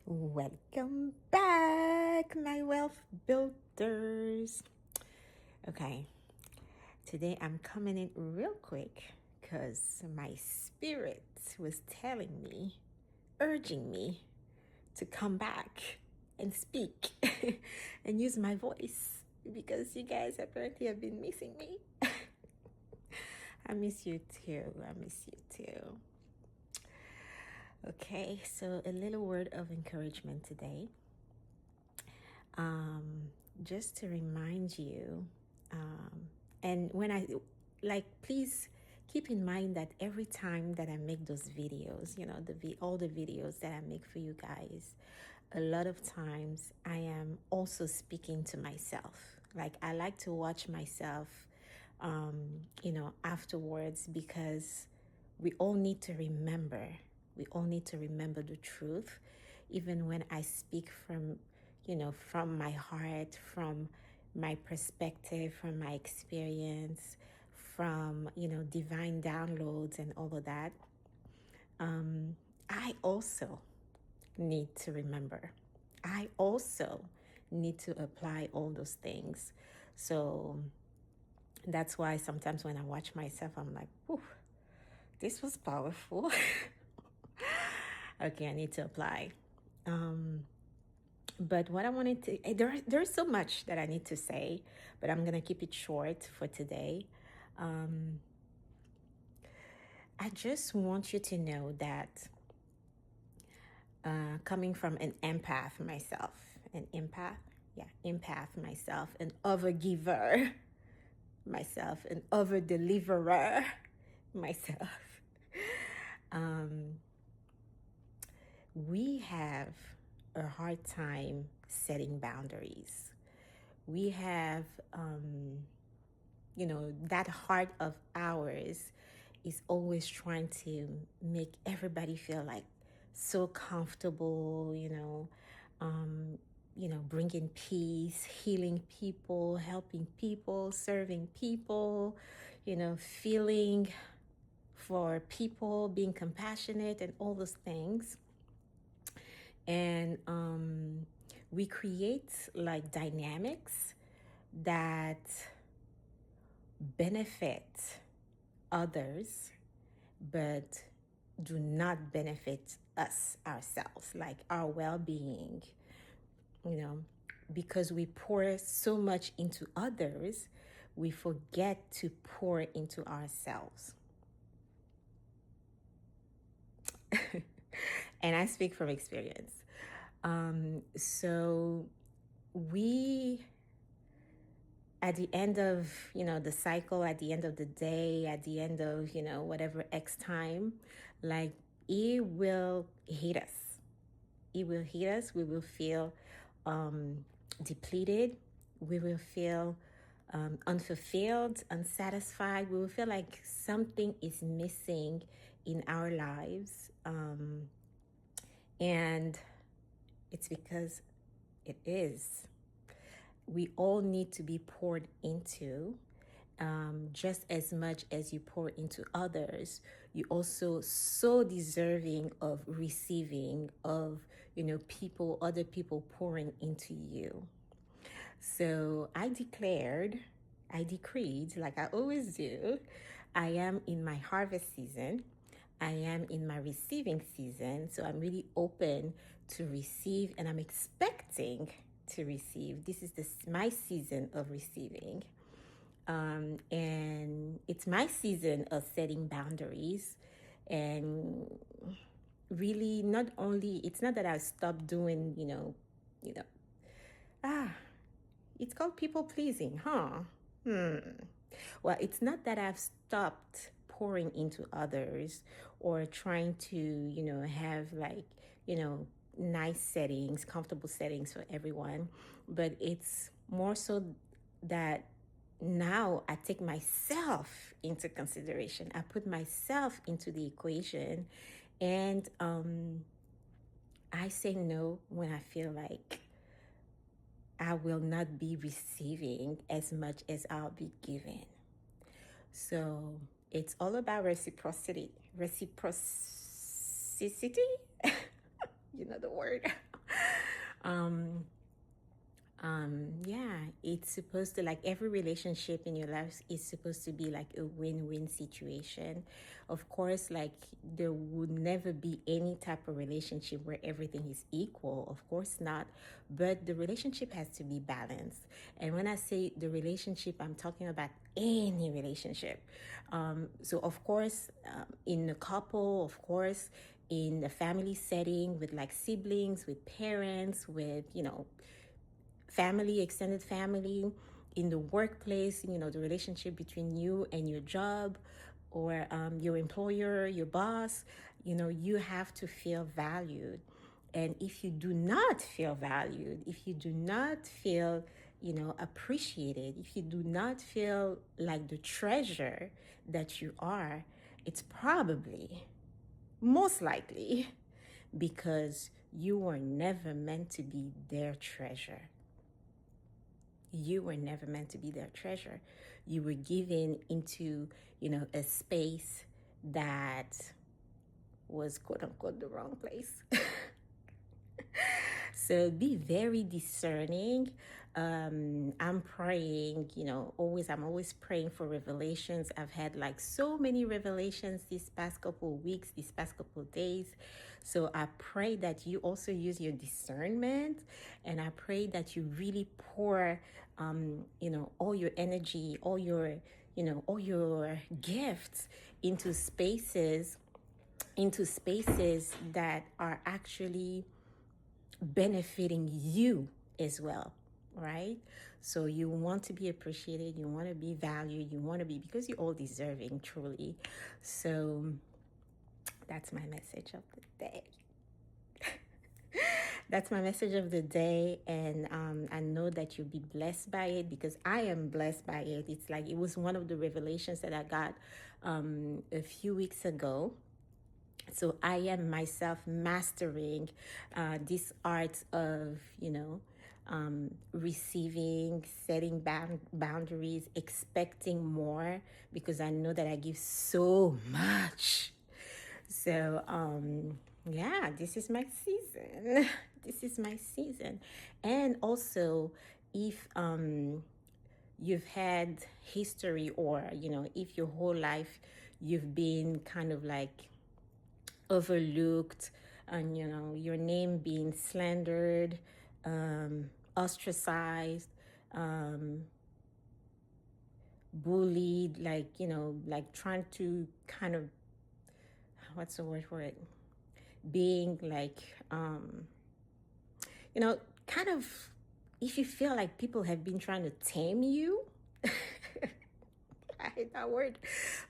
Welcome back, my wealth builders. Okay, today I'm coming in real quick because my spirit was telling me, urging me to come back and speak and use my voice because you guys apparently have been missing me. I miss you too. I miss you too. Okay, so a little word of encouragement today. Just to remind you, and when please keep in mind that every time that I make those videos, all the videos that I make for you guys, a lot of times I am also speaking to myself. Like I like to watch myself, afterwards, because we all need to remember. We all need to remember the truth, even when I speak from my heart, from my perspective, from my experience, from, divine downloads and all of that. I also need to remember. I also need to apply all those things. So that's why sometimes when I watch myself, I'm like, whew, this was powerful. Okay, I need to apply. But what I wanted to, there's so much that I need to say, but I'm going to keep it short for today. I just want you to know that coming from an empath myself, empath myself, an overgiver myself, an over deliverer myself. We have a hard time setting boundaries. We have, that heart of ours is always trying to make everybody feel like so comfortable, bringing peace, healing people, helping people, serving people, feeling for people, being compassionate, and all those things. And we create like dynamics that benefit others but do not benefit us ourselves, like our well-being, because we pour so much into others, we forget to pour into ourselves. And I speak from experience. So we, at the end of, the cycle, at the end of the day, at the end of, whatever X time, like it will hit us. It will hit us. We will feel depleted. We will feel unfulfilled, unsatisfied. We will feel like something is missing in our lives. And it's because it is. We all need to be poured into. Just as much as you pour into others, you also so deserving of receiving, of other people pouring into you. So I decreed, like I always do, I am in my harvest season. I am in my receiving season. So I'm really open to receive, and I'm expecting to receive. This is my season of receiving. And it's my season of setting boundaries. And really, it's not that I've stopped doing, it's called people pleasing, huh? Well, it's not that I've stopped pouring into others or trying to, have like, nice settings, comfortable settings for everyone, but it's more so that now I take myself into consideration. I put myself into the equation, and I say no when I feel like I will not be receiving as much as I'll be giving. So it's all about reciprocity. Reciprocity? You know the word. Um, yeah, it's supposed to, like, every relationship in your life is supposed to be like a win-win situation. Of course, like, there would never be any type of relationship where everything is equal. Of course not. But the relationship has to be balanced. And when I say the relationship, I'm talking about any relationship. So of course, in a couple, of course, in a family setting with like siblings, with parents, with, family, extended family, in the workplace, the relationship between you and your job, or your employer, your boss, you have to feel valued. And if you do not feel valued, if you do not feel, appreciated, if you do not feel like the treasure that you are, it's probably, most likely, because you were never meant to be their treasure. You were never meant to be their treasure. You were given into, a space that was, quote unquote, the wrong place. So be very discerning. I'm praying, I'm always praying for revelations. I've had like so many revelations these past couple of weeks, these past couple of days. So I pray that you also use your discernment, and I pray that you really pour, all your energy, all your gifts into spaces that are actually benefiting you as well, right? So you want to be appreciated, you want to be valued, you want to be, because you're all deserving, truly. So that's my message of the day. That's my message of the day, and I know that you'll be blessed by it, because I am blessed by it. It's like it was one of the revelations that I got a few weeks ago. So I am myself mastering this art of, receiving, setting boundaries, expecting more, because I know that I give so much. So, yeah, this is my season. This is my season. And also, if you've had history, or, if your whole life you've been kind of like overlooked, and your name being slandered, ostracized, um, bullied, like, like trying to kind of, what's the word for it, being like, kind of, if you feel like people have been trying to tame you. I hate that word,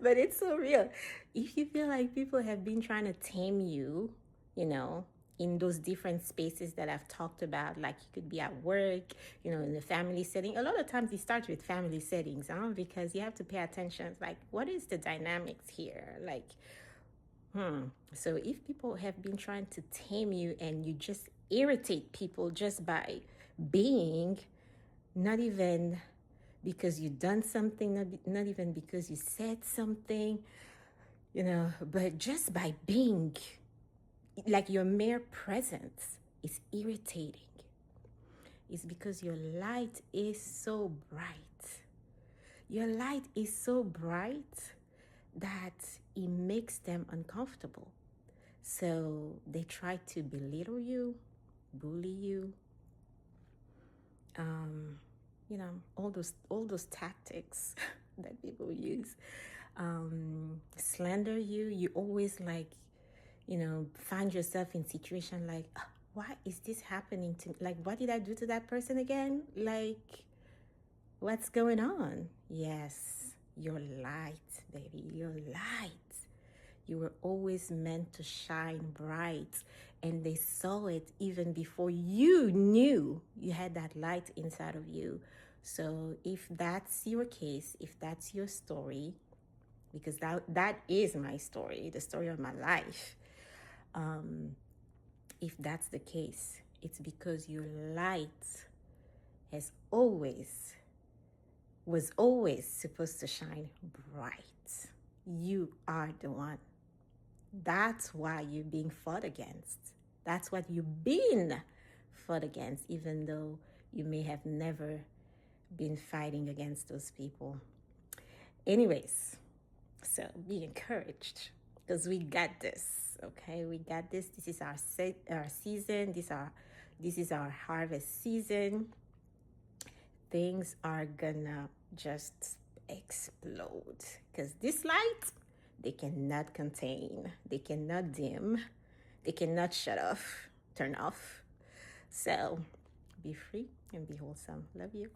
but it's so real. If you feel like people have been trying to tame you, you know, in those different spaces that I've talked about, like you could be at work, in the family setting. A lot of times it starts with family settings, because you have to pay attention. It's like, what is the dynamics here? Like, so if people have been trying to tame you, and you just irritate people just by being, not even because you done something, not even because you said something, but just by being, like your mere presence is irritating. It's because your light is so bright. Your light is so bright that it makes them uncomfortable. So they try to belittle you, bully you, all those tactics that people use, slander you. You always, like, find yourself in situation like, why is this happening to me? Like, what did I do to that person again? Like, what's going on? Yes, your light, baby, your light. You were always meant to shine bright, and they saw it even before you knew you had that light inside of you. So if that's your case, if that's your story, because that is my story, the story of my life. If that's the case, it's because your light has always was always supposed to shine bright. You are the one. That's why you're being fought against. That's what you've been fought against, even though you may have never been fighting against those people. Anyways, so be encouraged because we got this. Okay, we got this. This is our season. This is our harvest season. Things are gonna just explode because this light they cannot contain, they cannot dim, they cannot shut off, turn off. So be free and be wholesome. Love you.